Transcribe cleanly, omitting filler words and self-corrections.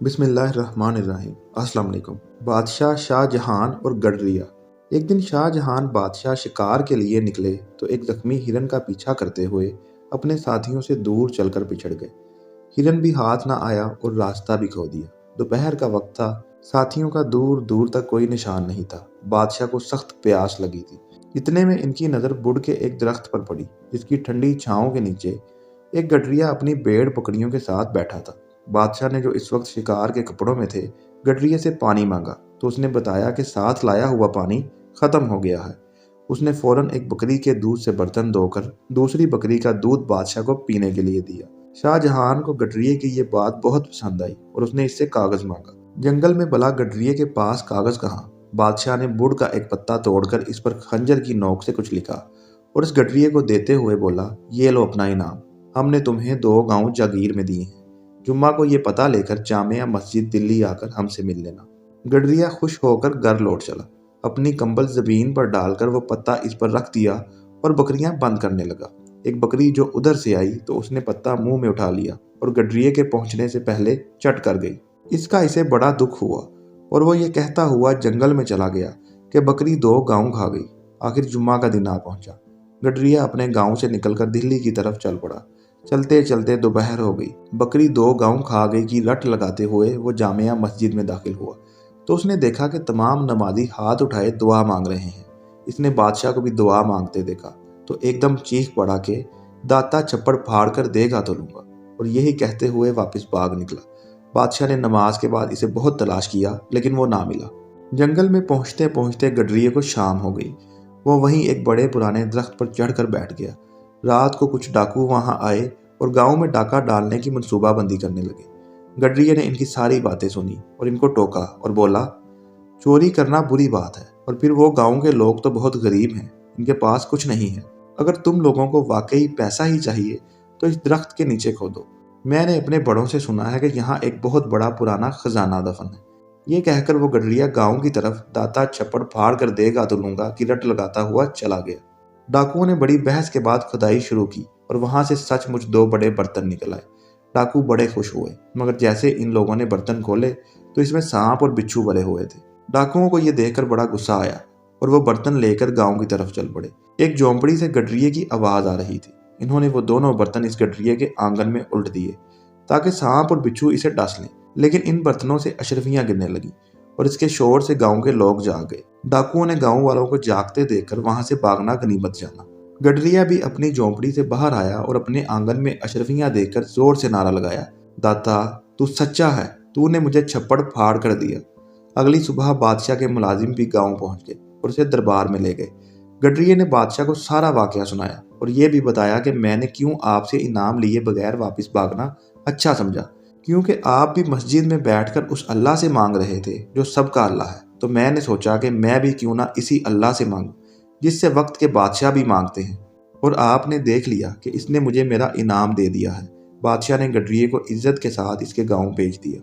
बिस्मिल्लाहिर्रहमानिर्रहीम। अस्सलाम वालेकुम। बादशाह शाहजहान और गडरिया। एक दिन शाहजहान बादशाह शिकार के लिए निकले तो एक जख्मी हिरन का पीछा करते हुए अपने साथियों से दूर चलकर पिछड़ गए। हिरन भी हाथ ना आया और रास्ता भी खो दिया। दोपहर का वक्त था। साथियों का दूर दूर तक कोई निशान नहीं था। बादशाह को सख्त प्यास लगी थी। इतने में इनकी नज़र बुढ़ के एक दरख्त पर पड़ी, जिसकी ठंडी छांव के नीचे एक गडरिया अपनी भेड़ बकरियों के साथ बैठा था। बादशाह ने, जो इस वक्त शिकार के कपड़ों में थे, गडरिया से पानी मांगा तो उसने बताया कि साथ लाया हुआ पानी खत्म हो गया है। उसने फौरन एक बकरी के दूध से बर्तन धोकर दूसरी बकरी का दूध बादशाह को पीने के लिए दिया। शाहजहान को गडरिये की ये बात बहुत पसंद आई और उसने इससे कागज मांगा। जंगल में भला गडरिये के पास कागज कहाँ? बादशाह ने बुढ़ का एक पत्ता तोड़कर इस पर खंजर की नोक से कुछ लिखा और इस गडरिये को देते हुए बोला, ये लो अपना इनाम, हमने तुम्हें 2 गांव जागीर में दिए हैं। जुम्मा को ये पता लेकर जामिया मस्जिद दिल्ली आकर हमसे मिल लेना। गडरिया खुश होकर घर लौट चला। अपनी कंबल जमीन पर डालकर वो पत्ता इस पर रख दिया और बकरियां बंद करने लगा। एक बकरी जो उधर से आई तो उसने पत्ता मुंह में उठा लिया और गडरिये के पहुंचने से पहले चट कर गई। इसका इसे बड़ा दुख हुआ और वो ये कहता हुआ जंगल में चला गया कि बकरी 2 गांव खा गई। आखिर जुम्मा का दिन आ पहुंचा। गडरिया अपने गांव से निकलकर दिल्ली की तरफ चल पड़ा। चलते चलते दोपहर हो गई। बकरी 2 गांव खा गई की रट लगाते हुए वो जामिया मस्जिद में दाखिल हुआ तो उसने देखा कि तमाम नमाजी हाथ उठाए दुआ मांग रहे हैं। इसने बादशाह को भी दुआ मांगते देखा तो एकदम चीख पड़ा कि दाता छप्पड़ फाड़ कर देगा तो लूंगा, और यही कहते हुए वापस भाग निकला। बादशाह ने नमाज के बाद इसे बहुत तलाश किया लेकिन वो ना मिला। जंगल में पहुंचते पहुंचते गडरिये को शाम हो गई। वो वहीं एक बड़े पुराने दरख्त पर चढ़कर बैठ गया। रात को कुछ डाकू वहां आए और गांव में डाका डालने की मनसूबाबंदी करने लगे। गडरिये ने इनकी सारी बातें सुनी और इनको टोका और बोला, चोरी करना बुरी बात है, और फिर वो गांव के लोग तो बहुत गरीब हैं, इनके पास कुछ नहीं है। अगर तुम लोगों को वाकई पैसा ही चाहिए तो इस दरख्त के नीचे खोदो। मैंने अपने बड़ों से सुना है कि यहाँ एक बहुत बड़ा पुराना खजाना दफन है। ये कहकर वो गडरिया गांव की तरफ दाता छप्पड़ फाड़ कर देगा तो लूंगा की रट लगाता हुआ चला गया। डाकुओं ने बड़ी बहस के बाद खुदाई शुरू की और वहां से सचमुच 2 बड़े बर्तन निकल आए। डाकू बड़े खुश हुए, मगर जैसे इन लोगों ने बर्तन खोले तो इसमें सांप और बिच्छू भरे हुए थे। डाकुओं को यह देखकर बड़ा गुस्सा आया और वो बर्तन लेकर गांव की तरफ चल पड़े। एक झोंपड़ी से गडरिये की आवाज आ रही थी। इन्होंने वो दोनों बर्तन इस गडरिये के आंगन में उल्ट दिए ताकि सांप और बिच्छू इसे डस लें, लेकिन इन बर्तनों से अशरफियां गिरने लगी और इसके शोर से गांव के लोग जाग गए। डाकुओं ने गांव वालों को जागते देखकर वहां से भागना गनीमत जाना। गडरिया भी अपनी झोंपड़ी से बाहर आया और अपने आंगन में अशरफियां देखकर जोर से नारा लगाया, दाता तू सच्चा है, तूने मुझे छप्पड़ फाड़ कर दिया। अगली सुबह बादशाह के मुलाजिम भी गांव पहुंच गए और उसे दरबार में ले गए। गडरिये ने बादशाह को सारा वाकया सुनाया और ये भी बताया कि मैंने क्यों आपसे इनाम लिए बगैर वापस भागना अच्छा समझा, क्योंकि आप भी मस्जिद में बैठकर उस अल्लाह से मांग रहे थे जो सबका अल्लाह है। तो मैंने सोचा कि मैं भी क्यों ना इसी अल्लाह से मांगूं जिससे वक्त के बादशाह भी मांगते हैं, और आपने देख लिया कि इसने मुझे मेरा इनाम दे दिया है। बादशाह ने गडरिये को इज्जत के साथ इसके गांव भेज दिया।